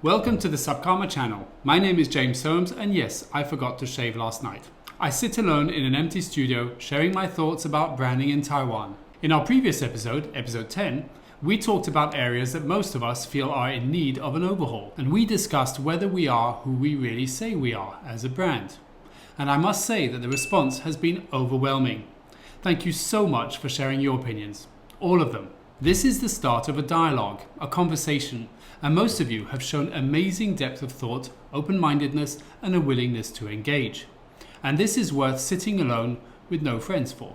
Welcome to the Subkarma channel. My name is James Soames, and yes, I forgot to shave last night. I sit alone in an empty studio sharing my thoughts about branding in Taiwan. In our previous episode, episode 10, we talked about areas that most of us feel are in need of an overhaul, and we discussed whether we are who we really say we are as a brand. And I must say that the response has been overwhelming. Thank you so much for sharing your opinions, all of them. This is the start of a dialogue, a conversation, and most of you have shown amazing depth of thought, open-mindedness, and a willingness to engage. And this is worth sitting alone with no friends for.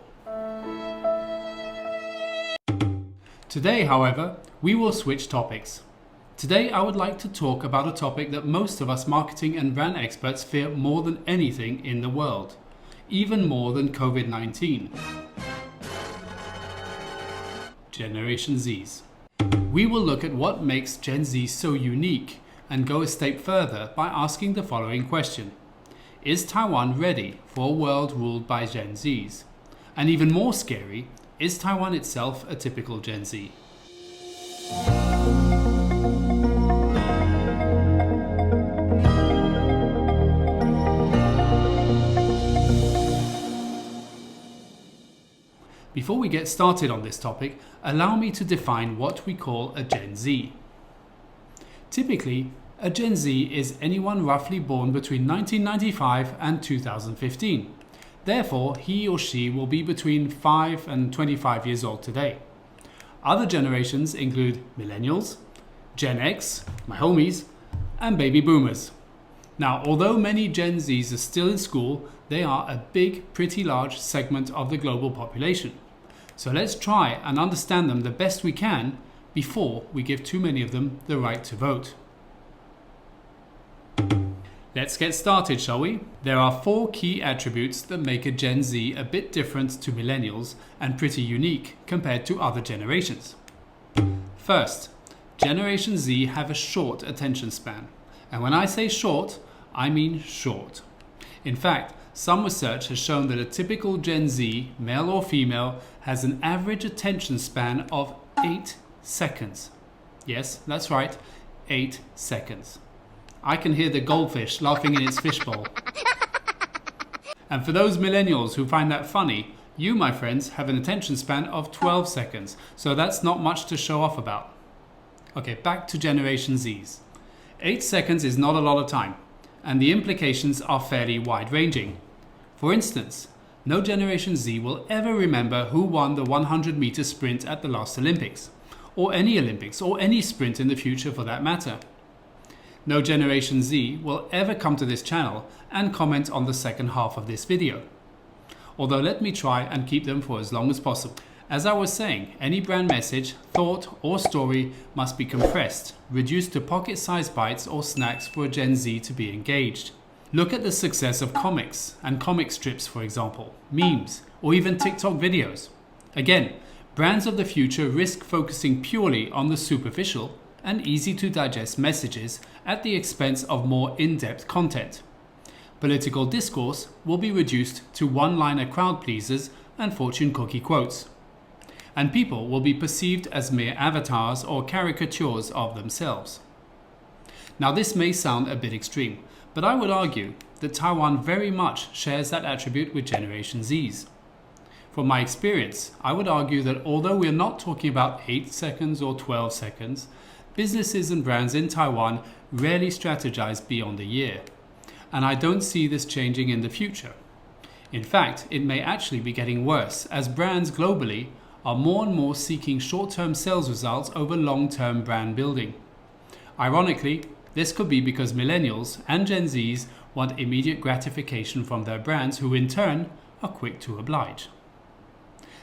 Today, however, we will switch topics. Today, I would like to talk about a topic that most of us marketing and brand experts fear more than anything in the world, even more than COVID-19. Generation Zs. We will look at what makes Gen Z so unique and go a step further by asking the following question. Is Taiwan ready for a world ruled by Gen Zs? And even more scary, is Taiwan itself a typical Gen Z? Before we get started on this topic, allow me to define what we call a Gen Z. Typically, a Gen Z is anyone roughly born between 1995 and 2015. Therefore, he or she will be between 5 and 25 years old today. Other generations include Millennials, Gen X, my homies, and Baby Boomers. Now, although many Gen Zs are still in school, they are a big, pretty large segment of the global population. So let's try and understand them the best we can before we give too many of them the right to vote. Let's get started, shall we? There are 4 key attributes that make a Gen Z a bit different to millennials and pretty unique compared to other generations. First, Generation Z have a short attention span. And when I say short, I mean short. In fact, some research has shown that a typical Gen Z, male or female, has an average attention span of 8 seconds. Yes, that's right, 8 seconds. I can hear the goldfish laughing in its fishbowl. And for those millennials who find that funny, you, my friends, have an attention span of 12 seconds, so that's not much to show off about. Okay, back to Generation Zs. 8 seconds is not a lot of time, and the implications are fairly wide-ranging. For instance, no Generation Z will ever remember who won the 100-meter sprint at the last Olympics, or any sprint in the future for that matter. No Generation Z will ever come to this channel and comment on the second half of this video. Although let me try and keep them for as long as possible. As I was saying, any brand message, thought, or story must be compressed, reduced to pocket-sized bites or snacks for a Gen Z to be engaged. Look at the success of comics and comic strips, for example, memes, or even TikTok videos. Again, brands of the future risk focusing purely on the superficial and easy-to-digest messages at the expense of more in-depth content. Political discourse will be reduced to one-liner crowd pleasers and fortune cookie quotes. And people will be perceived as mere avatars or caricatures of themselves. Now, this may sound a bit extreme, but I would argue that Taiwan very much shares that attribute with Generation Zs. From my experience, I would argue that although we are not talking about 8 seconds or 12 seconds, businesses and brands in Taiwan rarely strategize beyond a year. And I don't see this changing in the future. In fact, it may actually be getting worse as brands globally are more and more seeking short-term sales results over long-term brand building. Ironically, this could be because millennials and Gen Zs want immediate gratification from their brands, who in turn are quick to oblige.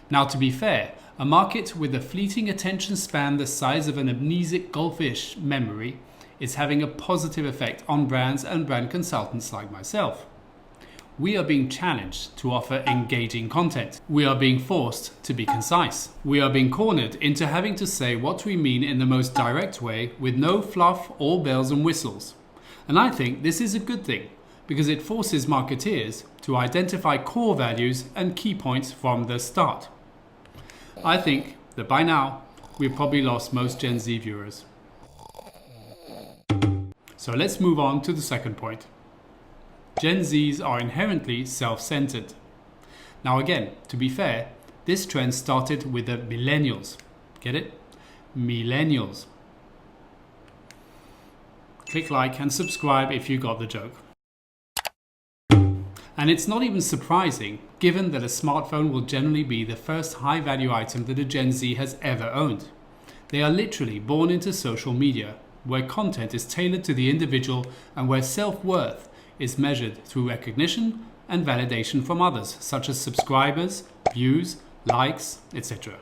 Now, to be fair, a market with a fleeting attention span the size of an amnesic goldfish memory is having a positive effect on brands and brand consultants like myself. We are being challenged to offer engaging content. We are being forced to be concise. We are being cornered into having to say what we mean in the most direct way with no fluff or bells and whistles. And I think this is a good thing because it forces marketeers to identify core values and key points from the start. I think that by now we've probably lost most Gen Z viewers. So let's move on to the second point. Gen Zs are inherently self-centered. Now again, to be fair, this trend started with the millennials. Get it? Millennials. Click like and subscribe if you got the joke. And it's not even surprising, given that a smartphone will generally be the first high-value item that a Gen Z has ever owned. They are literally born into social media, where content is tailored to the individual and where self-worth is measured through recognition and validation from others, such as subscribers, views, likes, etc.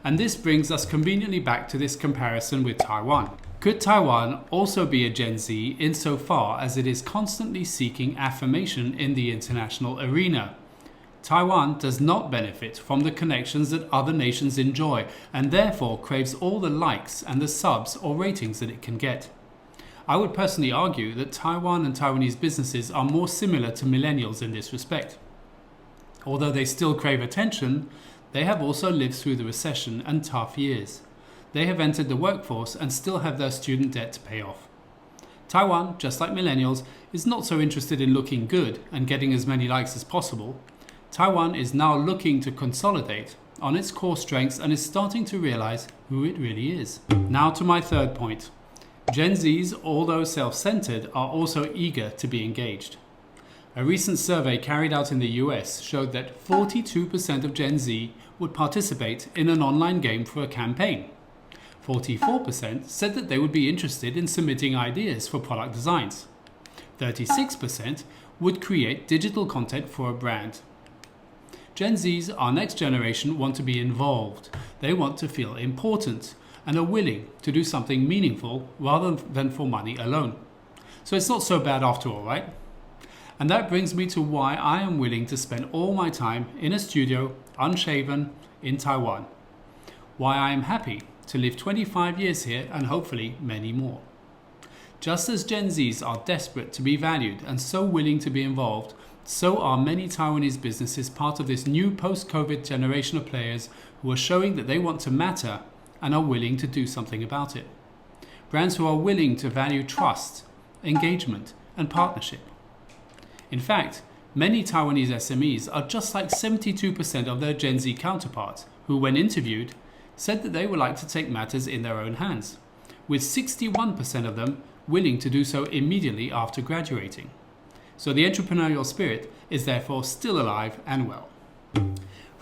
And this brings us conveniently back to this comparison with Taiwan. Could Taiwan also be a Gen Z insofar as it is constantly seeking affirmation in the international arena? Taiwan does not benefit from the connections that other nations enjoy and therefore craves all the likes and the subs or ratings that it can get. I would personally argue that Taiwan and Taiwanese businesses are more similar to millennials in this respect. Although they still crave attention, they have also lived through the recession and tough years. They have entered the workforce and still have their student debt to pay off. Taiwan, just like millennials, is not so interested in looking good and getting as many likes as possible. Taiwan is now looking to consolidate on its core strengths and is starting to realize who it really is. Now to my third point. Gen Zs, although self-centered, are also eager to be engaged. A recent survey carried out in the US showed that 42% of Gen Z would participate in an online game for a campaign. 44% said that they would be interested in submitting ideas for product designs. 36% would create digital content for a brand. Gen Zs, our next generation, want to be involved. They want to feel important and are willing to do something meaningful rather than for money alone. So it's not so bad after all, right? And that brings me to why I am willing to spend all my time in a studio, unshaven, in Taiwan. Why I am happy to live 25 years here and hopefully many more. Just as Gen Zs are desperate to be valued and so willing to be involved, so are many Taiwanese businesses part of this new post-COVID generation of players who are showing that they want to matter and are willing to do something about it. Brands who are willing to value trust, engagement, and partnership. In fact, many Taiwanese SMEs are just like 72% of their Gen Z counterparts, who, when interviewed, said that they would like to take matters in their own hands, with 61% of them willing to do so immediately after graduating. So the entrepreneurial spirit is therefore still alive and well.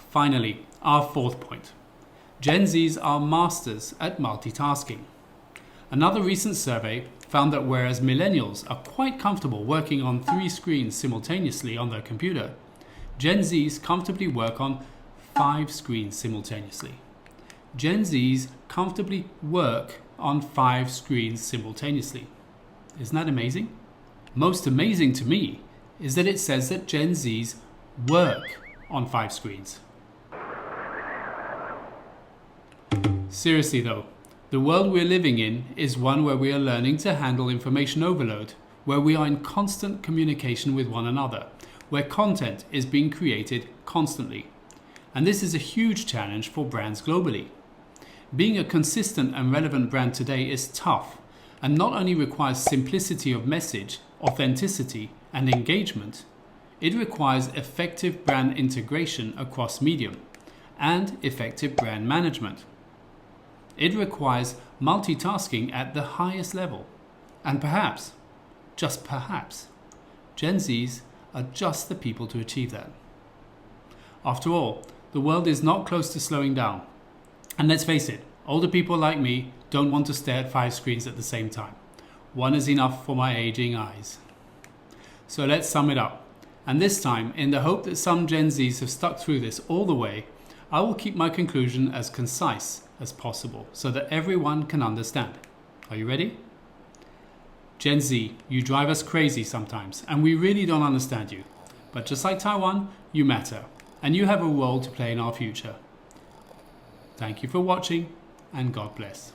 Finally, our fourth point. Gen Zs are masters at multitasking. Another recent survey found that whereas millennials are quite comfortable working on 3 screens simultaneously on their computer, Gen Zs comfortably work on 5 screens simultaneously. Gen Zs comfortably work on 5 screens simultaneously. Isn't that amazing? Most amazing to me is that it says that Gen Zs work on 5 screens. Seriously though, the world we're living in is one where we are learning to handle information overload, where we are in constant communication with one another, where content is being created constantly. And this is a huge challenge for brands globally. Being a consistent and relevant brand today is tough and not only requires simplicity of message, authenticity, and engagement, it requires effective brand integration across medium and effective brand management. It requires multitasking at the highest level. And perhaps, just perhaps, Gen Zs are just the people to achieve that. After all, the world is not close to slowing down. And let's face it, older people like me don't want to stare at 5 screens at the same time. One is enough for my aging eyes. So let's sum it up. And this time, in the hope that some Gen Zs have stuck through this all the way, I will keep my conclusion as concise as possible so that everyone can understand. Are you ready? Gen Z, you drive us crazy sometimes, and we really don't understand you. But just like Taiwan, you matter, and you have a role to play in our future. Thank you for watching, and God bless.